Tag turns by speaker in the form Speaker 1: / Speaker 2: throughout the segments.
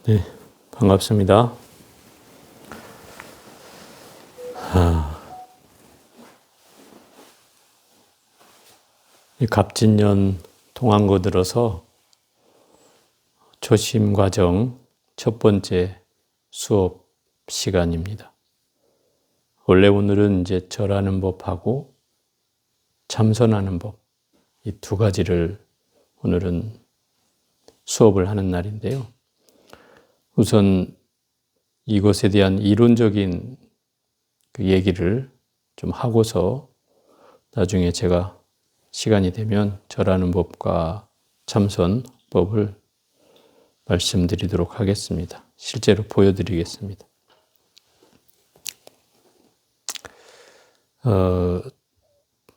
Speaker 1: 네, 반갑습니다. 이 갑진년 동안고 들어서 초심 과정 첫 번째 수업 시간입니다. 원래 오늘은 이제 절하는 법하고 참선하는 법, 이 두 가지를 오늘은 수업을 하는 날인데요. 우선 이것에 대한 이론적인 그 얘기를 좀 하고서 나중에 제가 시간이 되면 절하는 법과 참선법을 말씀드리도록 하겠습니다. 실제로 보여드리겠습니다.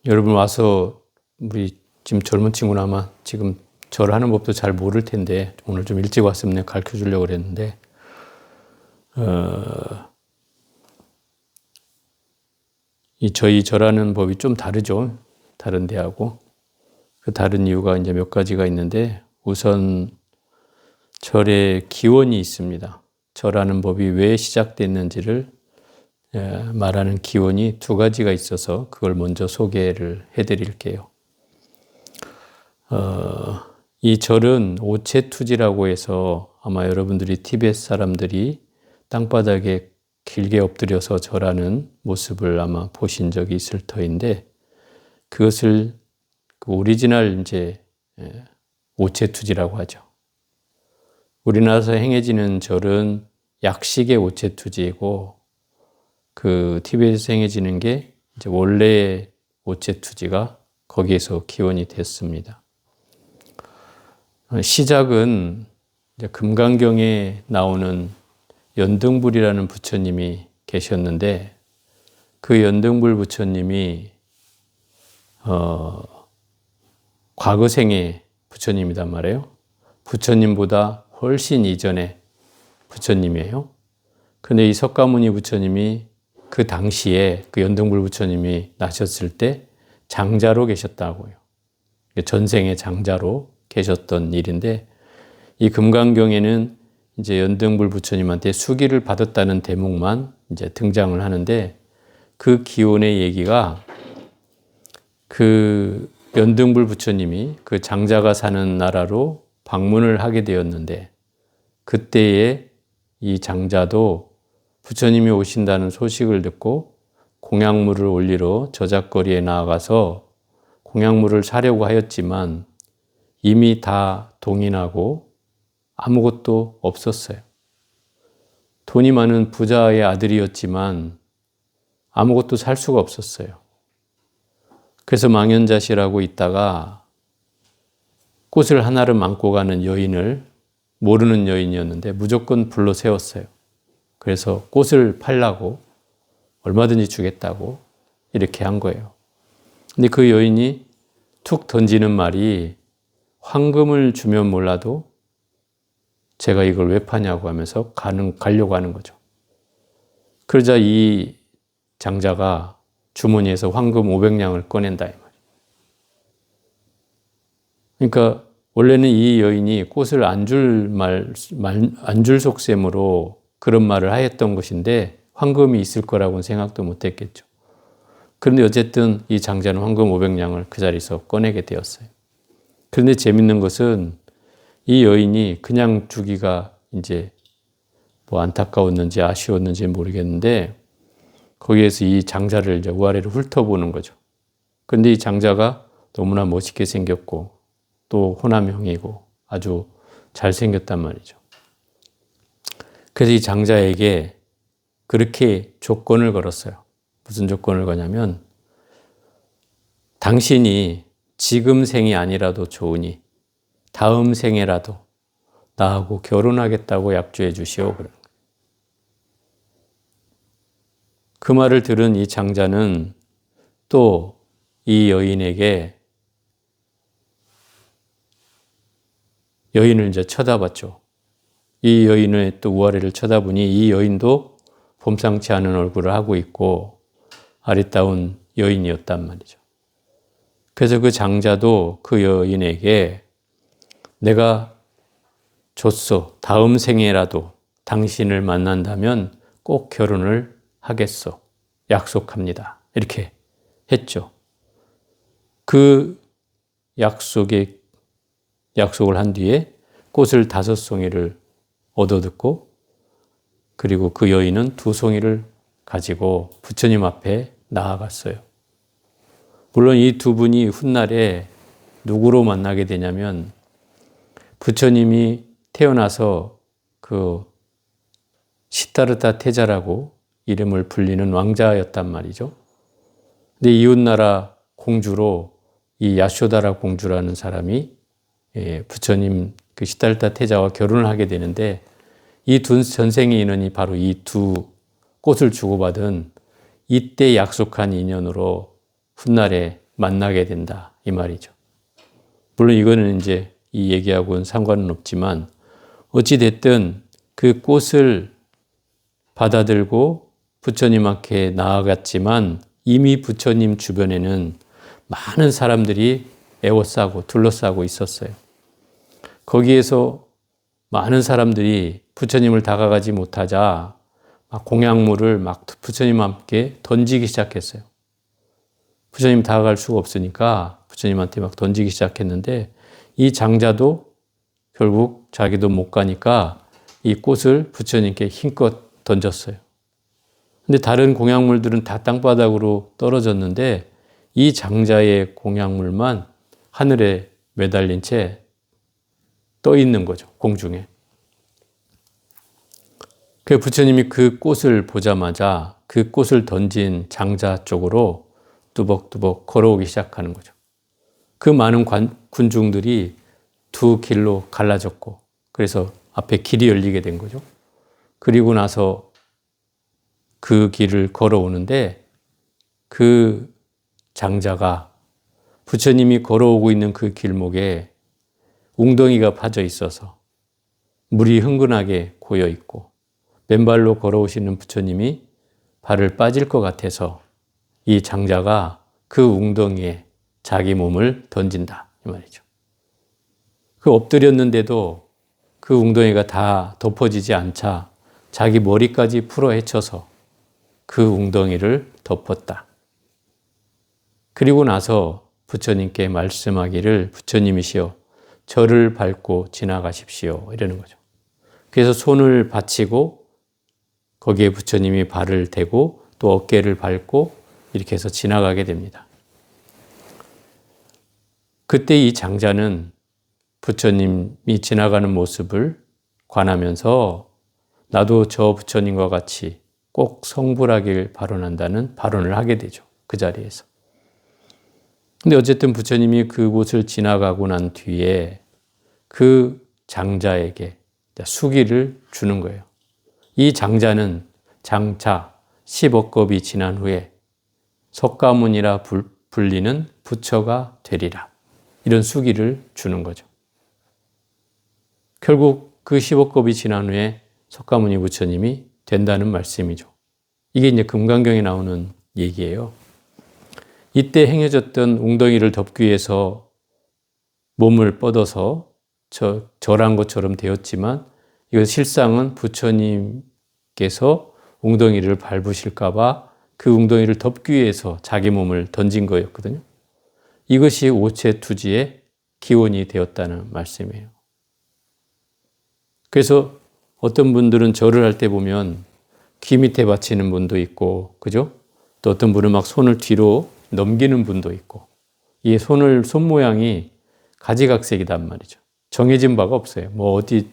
Speaker 1: 여러분 와서 우리 지금 젊은 친구는 아마 지금 절하는 법도 잘 모를 텐데 오늘 좀 일찍 왔으면 내가 가르쳐 주려고 그랬는데 저희 절하는 법이 좀 다르죠. 다른 데하고. 그 다른 이유가 이제 몇 가지가 있는데 우선 절의 기원이 있습니다. 절하는 법이 왜 시작됐는지를 말하는 기원이 두 가지가 있어서 그걸 먼저 소개를 해드릴게요. 이 절은 오체투지라고 해서 아마 여러분들이 티베트 사람들이 땅바닥에 길게 엎드려서 절하는 모습을 아마 보신 적이 있을 터인데 그것을 그 오리지널 이제 오체투지라고 하죠. 우리나라에서 행해지는 절은 약식의 오체투지이고 그 티베트에서 행해지는 게 이제 원래의 오체투지가 거기에서 기원이 됐습니다. 시작은 이제 금강경에 나오는 연등불이라는 부처님이 계셨는데 그 연등불 부처님이 과거 생의 부처님이란 말이에요. 부처님보다 훨씬 이전의 부처님이에요. 근데 이 석가모니 부처님이 그 당시에 그 연등불 부처님이 나셨을 때 장자로 계셨다고요. 전생의 장자로 계셨던 일인데 이 금강경에는 이제 연등불 부처님한테 수기를 받았다는 대목만 이제 등장을 하는데 그 기원의 얘기가 그 연등불 부처님이 그 장자가 사는 나라로 방문을 하게 되었는데 그때에 이 장자도 부처님이 오신다는 소식을 듣고 공양물을 올리러 저작거리에 나아가서 공양물을 사려고 하였지만 이미 다 동인하고 아무것도 없었어요. 돈이 많은 부자의 아들이었지만 아무것도 살 수가 없었어요. 그래서 망연자실하고 있다가 꽃을 하나를 안고 가는 여인을 모르는 여인이었는데 무조건 불러 세웠어요. 그래서 꽃을 팔라고 얼마든지 주겠다고 이렇게 한 거예요. 근데 그 여인이 툭 던지는 말이 황금을 주면 몰라도 제가 이걸 왜 파냐고 하면서 가려고 하는 거죠. 그러자 이 장자가 주머니에서 황금 500냥을 꺼낸다 이 말이에요. 그러니까 원래는 이 여인이 꽃을 안 줄 속셈으로 그런 말을 하였던 것인데 황금이 있을 거라고는 생각도 못 했겠죠. 그런데 어쨌든 이 장자는 황금 500냥을 그 자리에서 꺼내게 되었어요. 그런데 재밌는 것은 이 여인이 그냥 주기가 이제 뭐 안타까웠는지 아쉬웠는지 모르겠는데 거기에서 이 장자를 이제 우아래로 훑어보는 거죠. 그런데 이 장자가 너무나 멋있게 생겼고 또 호남형이고 아주 잘생겼단 말이죠. 그래서 이 장자에게 그렇게 조건을 걸었어요. 무슨 조건을 거냐면 당신이 지금 생이 아니라도 좋으니 다음 생에라도 나하고 결혼하겠다고 약주해 주시오. 그 말을 들은 이 장자는 또 이 여인에게 여인을 이제 쳐다봤죠. 이 여인의 또 우아래를 쳐다보니 이 여인도 범상치 않은 얼굴을 하고 있고 아리따운 여인이었단 말이죠. 그래서 그 장자도 그 여인에게 내가 줬소. 다음 생에라도 당신을 만난다면 꼭 결혼을 하겠소. 약속합니다. 이렇게 했죠. 그 약속을 한 뒤에 꽃을 5송이를 얻어듣고 그리고 그 여인은 2송이를 가지고 부처님 앞에 나아갔어요. 물론 이 두 분이 훗날에 누구로 만나게 되냐면 부처님이 태어나서 그 시타르타 태자라고 이름을 불리는 왕자였단 말이죠. 근데 이웃나라 공주로 이 야쇼다라 공주라는 사람이 부처님 그 시타르타 태자와 결혼을 하게 되는데 이 두 전생의 인연이 바로 이 두 꽃을 주고받은 이때 약속한 인연으로 훗날에 만나게 된다 이 말이죠. 물론 이거는 이제 이 얘기하고는 상관은 없지만 어찌 됐든 그 꽃을 받아들고 부처님 앞에 나아갔지만 이미 부처님 주변에는 많은 사람들이 에워싸고 둘러싸고 있었어요. 거기에서 많은 사람들이 부처님을 다가가지 못하자 막 공약물을 막 부처님 함께 던지기 시작했어요. 부처님 다가갈 수가 없으니까 부처님한테 막 던지기 시작했는데 이 장자도 결국 자기도 못 가니까 이 꽃을 부처님께 힘껏 던졌어요. 근데 다른 공약물들은 다 땅바닥으로 떨어졌는데 이 장자의 공약물만 하늘에 매달린 채 떠 있는 거죠. 공중에. 그 부처님이 그 꽃을 보자마자 그 꽃을 던진 장자 쪽으로 뚜벅뚜벅 걸어오기 시작하는 거죠. 그 많은 군중들이 두 길로 갈라졌고 그래서 앞에 길이 열리게 된 거죠. 그리고 나서 그 길을 걸어오는데 그 장자가 부처님이 걸어오고 있는 그 길목에 웅덩이가 파져 있어서 물이 흥건하게 고여 있고 맨발로 걸어오시는 부처님이 발을 빠질 것 같아서 이 장자가 그 웅덩이에 자기 몸을 던진다 이 말이죠. 그 엎드렸는데도 그 웅덩이가 다 덮어지지 않자 자기 머리까지 풀어 헤쳐서 그 웅덩이를 덮었다. 그리고 나서 부처님께 말씀하기를 부처님이시여 저를 밟고 지나가십시오 이러는 거죠. 그래서 손을 받치고 거기에 부처님이 발을 대고 또 어깨를 밟고 이렇게 해서 지나가게 됩니다. 그때 이 장자는 부처님이 지나가는 모습을 관하면서 나도 저 부처님과 같이 꼭 성불하길 발언한다는 발언을 하게 되죠. 그 자리에서. 근데 어쨌든 부처님이 그곳을 지나가고 난 뒤에 그 장자에게 수기를 주는 거예요. 이 장자는 장차 10억겁이 지난 후에 석가모니라 불리는 부처가 되리라. 이런 수기를 주는 거죠. 결국 그 10억겁이 지난 후에 석가모니 부처님이 된다는 말씀이죠. 이게 이제 금강경에 나오는 얘기예요. 이때 행해졌던 웅덩이를 덮기 위해서 몸을 뻗어서 절한 것처럼 되었지만 이것 실상은 부처님께서 웅덩이를 밟으실까 봐 그 웅덩이를 덮기 위해서 자기 몸을 던진 거였거든요. 이것이 오체투지의 기원이 되었다는 말씀이에요. 그래서 어떤 분들은 절을 할 때 보면 귀 밑에 받치는 분도 있고, 그죠? 또 어떤 분은 막 손을 뒤로 넘기는 분도 있고, 이 손 모양이 가지각색이단 말이죠. 정해진 바가 없어요. 뭐 어디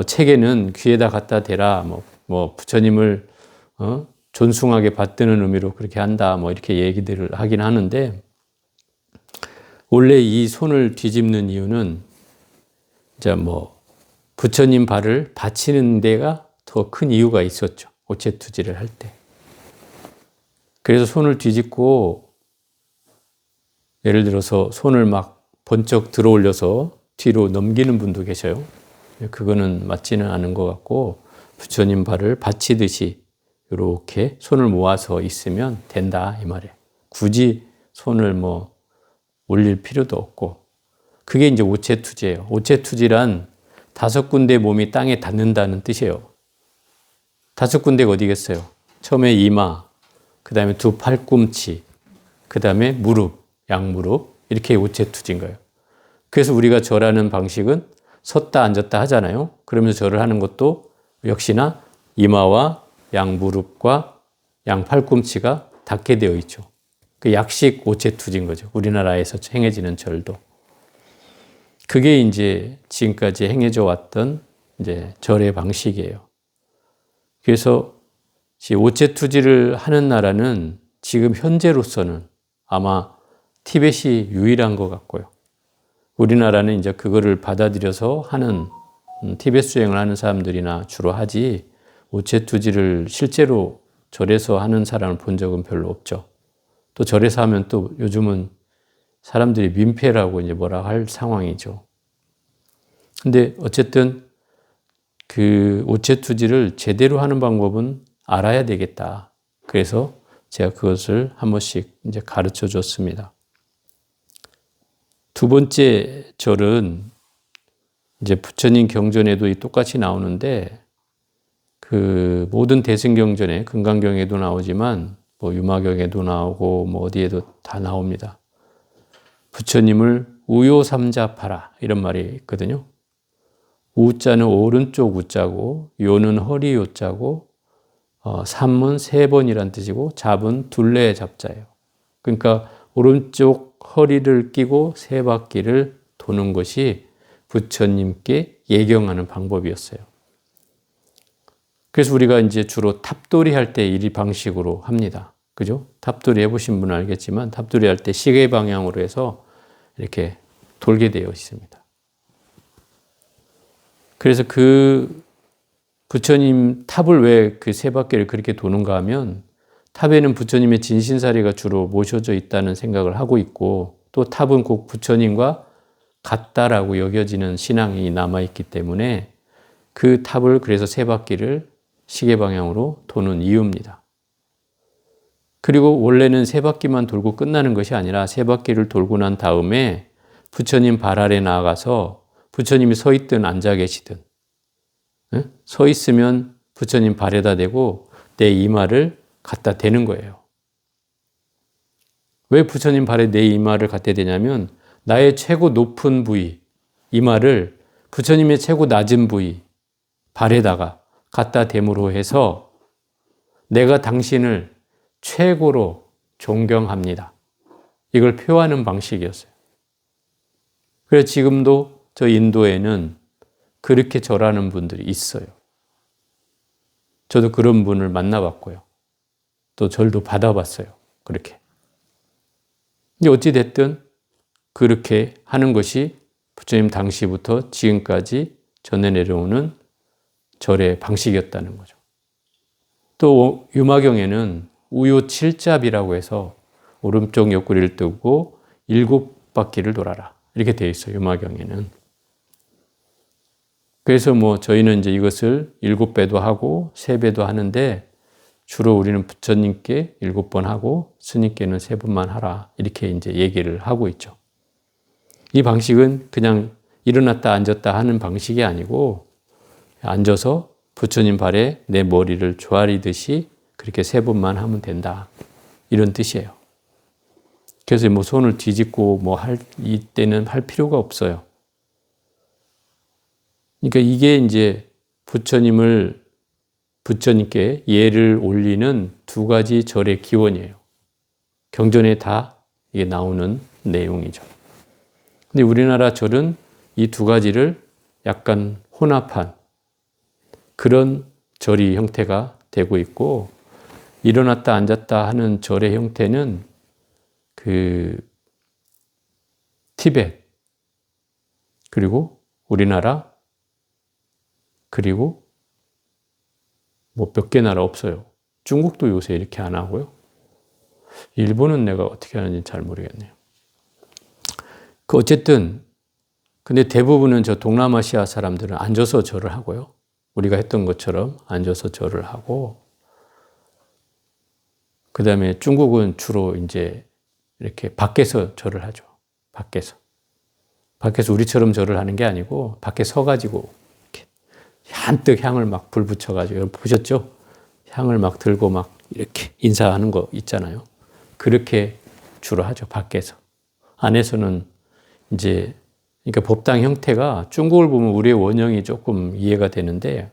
Speaker 1: 책에는 귀에다 갖다 대라, 뭐 부처님을 존숭하게 받드는 의미로 그렇게 한다, 뭐 이렇게 얘기들을 하긴 하는데, 원래 이 손을 뒤집는 이유는 이제 뭐 부처님 발을 받치는 데가 더 큰 이유가 있었죠. 오체투지를 할 때. 그래서 손을 뒤집고 예를 들어서 손을 막 번쩍 들어 올려서 뒤로 넘기는 분도 계셔요. 그거는 맞지는 않은 것 같고 부처님 발을 받치듯이 이렇게 손을 모아서 있으면 된다 이 말이에요. 굳이 손을 올릴 필요도 없고 그게 이제 오체투지예요. 오체투지란 5군데 몸이 땅에 닿는다는 뜻이에요. 5군데가 어디겠어요? 처음에 이마, 그 다음에 두 팔꿈치, 그 다음에 무릎, 양무릎, 이렇게 우체투지인 거예요. 그래서 우리가 절하는 방식은 섰다 앉았다 하잖아요. 그러면서 절을 하는 것도 역시나 이마와 양무릎과 양팔꿈치가 닿게 되어 있죠. 그 약식 오체투지인 거죠. 우리나라에서 행해지는 절도. 그게 이제 지금까지 행해져 왔던 이제 절의 방식이에요. 그래서 오체투지를 하는 나라는 지금 현재로서는 아마 티벳이 유일한 것 같고요. 우리나라는 이제 그거를 받아들여서 하는 티벳 수행을 하는 사람들이나 주로 하지 오체투지를 실제로 절에서 하는 사람을 본 적은 별로 없죠. 또 절에서 하면 또 요즘은 사람들이 민폐라고 이제 뭐라 할 상황이죠. 근데 어쨌든 그 오체투지를 제대로 하는 방법은 알아야 되겠다. 그래서 제가 그것을 한 번씩 이제 가르쳐 줬습니다. 두 번째 절은 이제 부처님 경전에도 똑같이 나오는데 그 모든 대승경전에 금강경에도 나오지만 뭐 유마경에도 나오고 뭐 어디에도 다 나옵니다. 부처님을 우요삼자파라 이런 말이 있거든요. 우자는 오른쪽 우자고 요는 허리 요자고 삼은 3번이란 뜻이고 잡은 둘레 잡자예요. 그러니까 오른쪽 허리를 끼고 3바퀴를 도는 것이 부처님께 예경하는 방법이었어요. 그래서 우리가 이제 주로 탑돌이 할 때 이 방식으로 합니다. 그죠? 탑돌이 해보신 분은 알겠지만 탑돌이 할 때 시계 방향으로 해서 이렇게 돌게 되어 있습니다. 그래서 그 부처님 탑을 왜 그 3바퀴를 그렇게 도는가 하면 탑에는 부처님의 진신사리가 주로 모셔져 있다는 생각을 하고 있고 또 탑은 꼭 부처님과 같다라고 여겨지는 신앙이 남아있기 때문에 그 탑을 그래서 3바퀴를 시계 방향으로 도는 이유입니다. 그리고 원래는 3바퀴만 돌고 끝나는 것이 아니라 3바퀴를 돌고 난 다음에 부처님 발 아래 나아가서 부처님이 서 있든 앉아 계시든 서 있으면 부처님 발에다 대고 내 이마를 갖다 대는 거예요. 왜 부처님 발에 내 이마를 갖다 대냐면 나의 최고 높은 부위, 이마를 부처님의 최고 낮은 부위, 발에다가 갖다 댐으로 해서 내가 당신을 최고로 존경합니다. 이걸 표하는 방식이었어요. 그래서 지금도 저 인도에는 그렇게 절하는 분들이 있어요. 저도 그런 분을 만나봤고요. 또 절도 받아봤어요. 그렇게. 어찌됐든 그렇게 하는 것이 부처님 당시부터 지금까지 전해 내려오는 절의 방식이었다는 거죠. 또 유마경에는 우요칠잡이라고 해서 오른쪽 옆구리를 뜨고 7바퀴를 돌아라. 이렇게 되어 있어요. 유마경에는. 그래서 뭐 저희는 이제 이것을 7배도 하고 3배도 하는데 주로 우리는 부처님께 7번 하고 스님께는 3번만 하라. 이렇게 이제 얘기를 하고 있죠. 이 방식은 그냥 일어났다 앉았다 하는 방식이 아니고 앉아서 부처님 발에 내 머리를 조아리듯이 그렇게 3번만 하면 된다. 이런 뜻이에요. 그래서 뭐 손을 뒤집고 뭐 이때는 할 필요가 없어요. 그러니까 이게 이제 부처님께 예를 올리는 2가지 절의 기원이에요. 경전에 다 이게 나오는 내용이죠. 근데 우리나라 절은 이 2가지를 약간 혼합한 그런 절의 형태가 되고 있고 일어났다 앉았다 하는 절의 형태는 그 티벳 그리고 우리나라 그리고 뭐 몇 개 나라 없어요. 중국도 요새 이렇게 안 하고요. 일본은 내가 어떻게 하는지 잘 모르겠네요. 어쨌든 근데 대부분은 저 동남아시아 사람들은 앉아서 절을 하고요. 우리가 했던 것처럼 앉아서 절을 하고 그 다음에 중국은 주로 이제 이렇게 밖에서 절을 하죠. 밖에서 우리처럼 절을 하는 게 아니고 밖에 서가지고 한뜩 향을 막 불 붙여가지고, 여러분 보셨죠? 향을 막 들고 막 이렇게 인사하는 거 있잖아요. 그렇게 주로 하죠, 밖에서. 안에서는 이제, 그러니까 법당 형태가 중국을 보면 우리의 원형이 조금 이해가 되는데,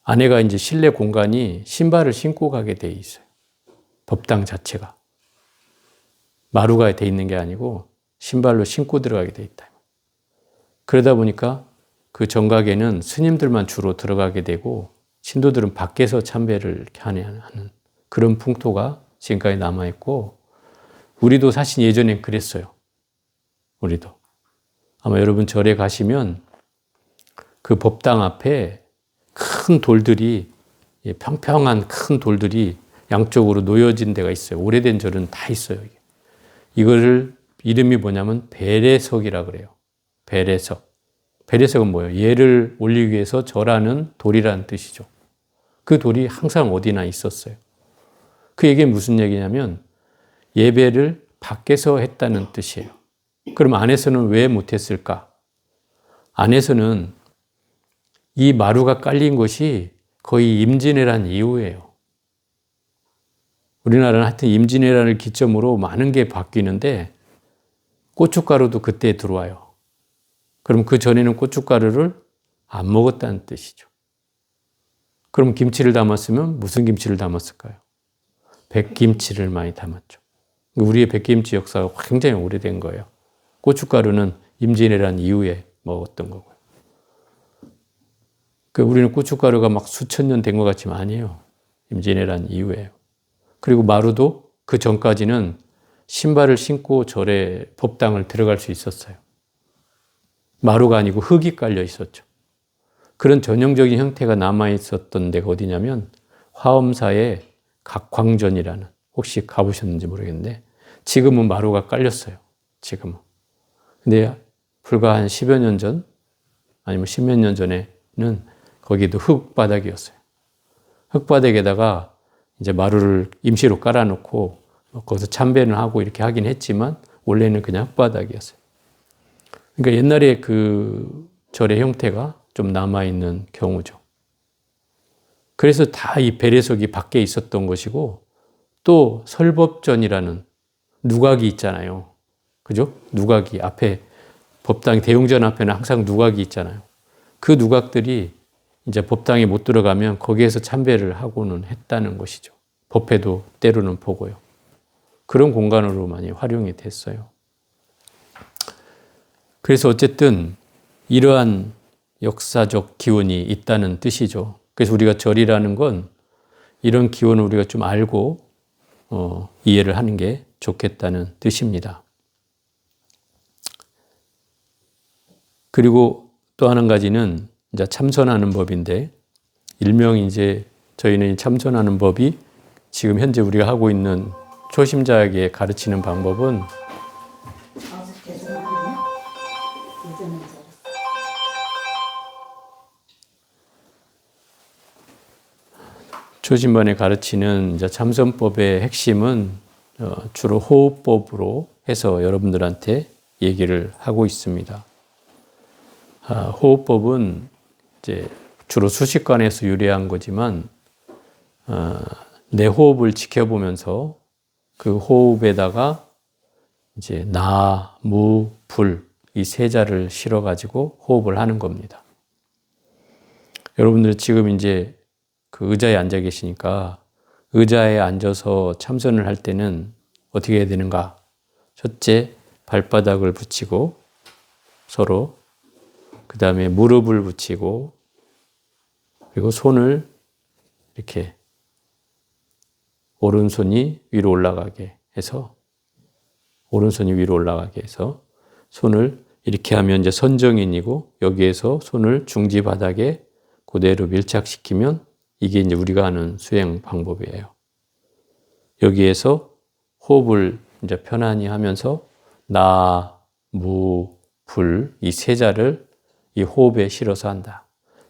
Speaker 1: 안에가 이제 실내 공간이 신발을 신고 가게 돼 있어요. 법당 자체가. 마루가 돼 있는 게 아니고 신발로 신고 들어가게 돼 있다. 그러다 보니까 그 정각에는 스님들만 주로 들어가게 되고 신도들은 밖에서 참배를 하는 그런 풍토가 지금까지 남아있고, 우리도 사실 예전엔 그랬어요. 우리도. 아마 여러분 절에 가시면 그 법당 앞에 큰 돌들이, 평평한 큰 돌들이 양쪽으로 놓여진 데가 있어요. 오래된 절은 다 있어요. 이거를 이름이 뭐냐면 배례석이라 그래요. 배례석. 배례석은 뭐예요? 예를 올리기 위해서 절하는 돌이라는 뜻이죠. 그 돌이 항상 어디나 있었어요. 그 얘기는 무슨 얘기냐면 예배를 밖에서 했다는 뜻이에요. 그럼 안에서는 왜 못했을까? 안에서는 이 마루가 깔린 것이 거의 임진왜란 이후예요. 우리나라는 하여튼 임진왜란을 기점으로 많은 게 바뀌는데 고춧가루도 그때 들어와요. 그럼 그 전에는 고춧가루를 안 먹었다는 뜻이죠. 그럼 김치를 담았으면 무슨 김치를 담았을까요? 백김치를 많이 담았죠. 우리의 백김치 역사가 굉장히 오래된 거예요. 고춧가루는 임진왜란 이후에 먹었던 거고요. 우리는 고춧가루가 막 수천 년 된 것 같지만 아니에요. 임진왜란 이후에요. 그리고 마루도 그 전까지는 신발을 신고 절에 법당을 들어갈 수 있었어요. 마루가 아니고 흙이 깔려 있었죠. 그런 전형적인 형태가 남아있었던 데가 어디냐면 화엄사의 각광전이라는, 혹시 가보셨는지 모르겠는데 지금은 마루가 깔렸어요. 지금은. 근데 불과 한 10여 년 전, 아니면 10몇 년 전에는 거기도 흙바닥이었어요. 흙바닥에다가 이제 마루를 임시로 깔아놓고 거기서 참배는 하고 이렇게 하긴 했지만 원래는 그냥 흙바닥이었어요. 그러니까 옛날에 그 절의 형태가 좀 남아있는 경우죠. 그래서 다 이 배례석이 밖에 있었던 것이고, 또 설법전이라는 누각이 있잖아요. 그죠? 누각이 앞에, 법당 대웅전 앞에는 항상 누각이 있잖아요. 그 누각들이 이제 법당에 못 들어가면 거기에서 참배를 하고는 했다는 것이죠. 법회도 때로는 보고요. 그런 공간으로 많이 활용이 됐어요. 그래서 어쨌든 이러한 역사적 기원이 있다는 뜻이죠. 그래서 우리가 절이라는 건 이런 기원을 우리가 좀 알고 이해를 하는 게 좋겠다는 뜻입니다. 그리고 또 한 가지는 이제 참선하는 법인데, 일명 이제 저희는 참선하는 법이 지금 현재 우리가 하고 있는 초심자에게 가르치는 방법은 초심반에 가르치는 이제 참선법의 핵심은 주로 호흡법으로 해서 여러분들한테 얘기를 하고 있습니다. 호흡법은 이제 주로 수식관에서 유래한 거지만 내 호흡을 지켜보면서 그 호흡에다가 이제 나, 무, 불 이 세 자를 실어 가지고 호흡을 하는 겁니다. 여러분들 지금 이제 그 의자에 앉아 계시니까 의자에 앉아서 참선을 할 때는 어떻게 해야 되는가? 첫째, 발바닥을 붙이고 서로, 그 다음에 무릎을 붙이고, 그리고 손을 이렇게 오른손이 위로 올라가게 해서, 오른손이 위로 올라가게 해서 손을 이렇게 하면 이제 선정인이고, 여기에서 손을 중지 바닥에 그대로 밀착시키면 이게 이제 우리가 하는 수행 방법이에요. 여기에서 호흡을 이제 편안히 하면서 나, 무, 불 이 세 자를 이 호흡에 실어서 한다.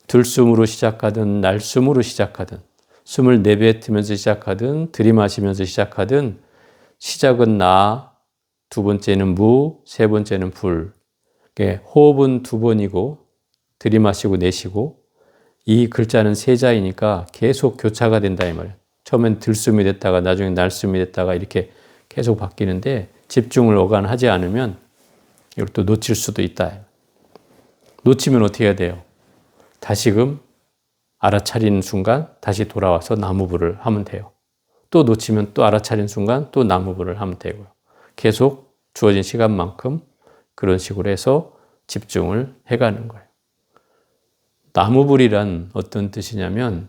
Speaker 1: 들숨으로 시작하든 날숨으로 시작하든 숨을 내뱉으면서 시작하든 들이마시면서 시작하든 시작은 나, 두 번째는 무, 세 번째는 불. 호흡은 두 번이고 들이마시고 내쉬고 이 글자는 세자이니까 계속 교차가 된다 이 말이에요. 처음엔 들숨이 됐다가 나중에 날숨이 됐다가 이렇게 계속 바뀌는데 집중을 어간하지 않으면 이걸 또 놓칠 수도 있다. 놓치면 어떻게 해야 돼요? 다시금 알아차리는 순간 다시 돌아와서 나무부를 하면 돼요. 또 놓치면 또 알아차리는 순간 또 나무부를 하면 되고요. 계속 주어진 시간만큼 그런 식으로 해서 집중을 해가는 거예요. 나무불이란 어떤 뜻이냐면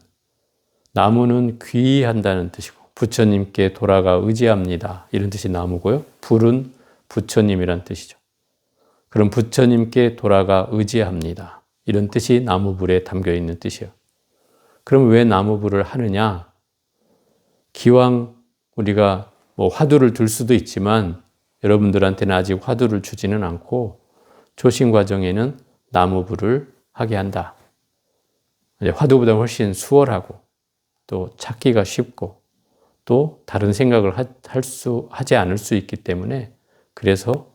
Speaker 1: 나무는 귀의한다는 뜻이고 부처님께 돌아가 의지합니다. 이런 뜻이 나무고요. 불은 부처님이란 뜻이죠. 그럼 부처님께 돌아가 의지합니다. 이런 뜻이 나무불에 담겨 있는 뜻이에요. 그럼 왜 나무불을 하느냐? 기왕 우리가 뭐 화두를 들 수도 있지만 여러분들한테는 아직 화두를 주지는 않고 초심 과정에는 나무불을 하게 한다. 화두보다 훨씬 수월하고 또 찾기가 쉽고 또 다른 생각을 하지 않을 수 있기 때문에 그래서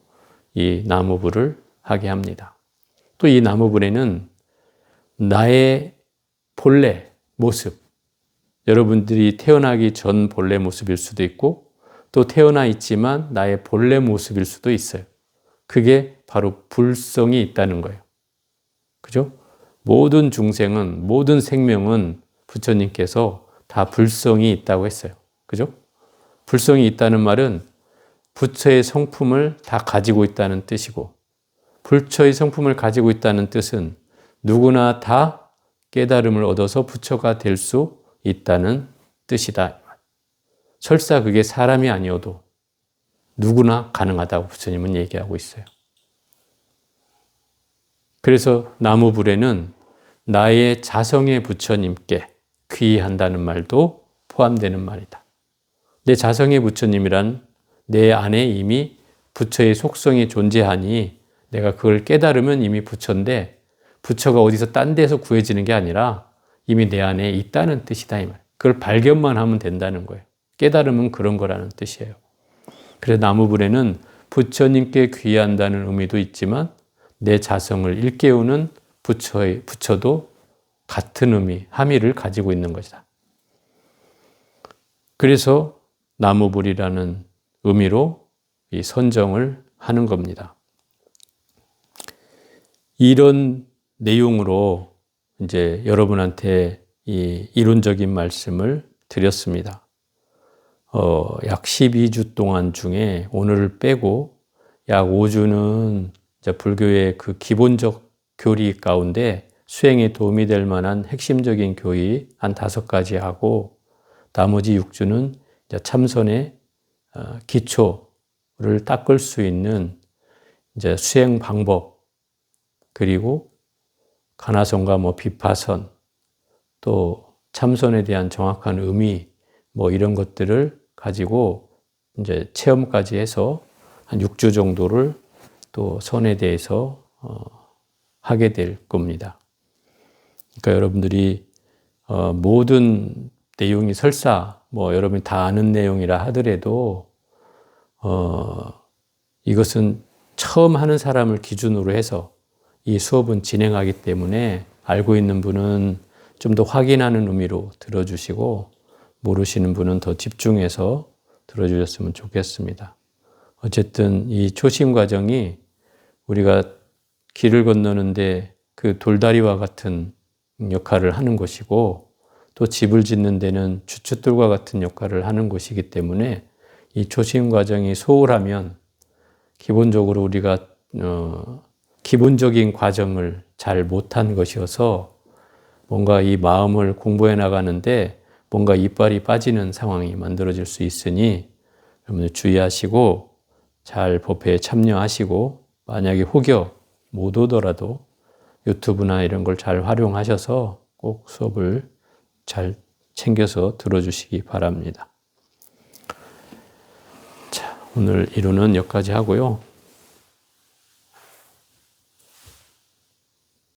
Speaker 1: 이 나무불을 하게 합니다. 또 이 나무불에는 나의 본래 모습, 여러분들이 태어나기 전 본래 모습일 수도 있고 또 태어나 있지만 나의 본래 모습일 수도 있어요. 그게 바로 불성이 있다는 거예요. 그죠? 모든 중생은, 모든 생명은 부처님께서 다 불성이 있다고 했어요. 그죠? 불성이 있다는 말은 부처의 성품을 다 가지고 있다는 뜻이고, 부처의 성품을 가지고 있다는 뜻은 누구나 다 깨달음을 얻어서 부처가 될 수 있다는 뜻이다. 설사 그게 사람이 아니어도 누구나 가능하다고 부처님은 얘기하고 있어요. 그래서 나무불에는 나의 자성의 부처님께 귀의한다는 말도 포함되는 말이다. 내 자성의 부처님이란 내 안에 이미 부처의 속성이 존재하니 내가 그걸 깨달으면 이미 부처인데 부처가 어디서 딴 데서 구해지는 게 아니라 이미 내 안에 있다는 뜻이다 이 말. 그걸 발견만 하면 된다는 거예요. 깨달음은 그런 거라는 뜻이에요. 그래서 나무불에는 부처님께 귀의한다는 의미도 있지만 내 자성을 일깨우는 부처도 같은 의미, 함의를 가지고 있는 것이다. 그래서 나무불이라는 의미로 이 선정을 하는 겁니다. 이런 내용으로 이제 여러분한테 이 이론적인 말씀을 드렸습니다. 약 12주 동안 중에 오늘을 빼고 약 5주는 이제 불교의 그 기본적 교리 가운데 수행에 도움이 될 만한 핵심적인 교리 한 5가지 하고 나머지 6주는 이제 참선의 기초를 닦을 수 있는 이제 수행 방법 그리고 가나선과 뭐 비파선 또 참선에 대한 정확한 의미 뭐 이런 것들을 가지고 이제 체험까지 해서 한 6주 정도를 또 선에 대해서 하게 될 겁니다. 그러니까 여러분들이 모든 내용이 설사 뭐 여러분이 다 아는 내용이라 하더라도 이것은 처음 하는 사람을 기준으로 해서 이 수업은 진행하기 때문에 알고 있는 분은 좀 더 확인하는 의미로 들어주시고 모르시는 분은 더 집중해서 들어주셨으면 좋겠습니다. 어쨌든 이 초심 과정이 우리가 길을 건너는데 그 돌다리와 같은 역할을 하는 것이고 또 집을 짓는 데는 주춧돌과 같은 역할을 하는 것이기 때문에 이 초심 과정이 소홀하면 기본적으로 우리가 기본적인 과정을 잘 못한 것이어서 뭔가 이 마음을 공부해 나가는데 뭔가 이빨이 빠지는 상황이 만들어질 수 있으니 여러분들 주의하시고 잘 법회에 참여하시고 만약에 혹여 못 오더라도 유튜브나 이런 걸 잘 활용하셔서 꼭 수업을 잘 챙겨서 들어주시기 바랍니다. 자, 오늘 이론은 여기까지 하고요.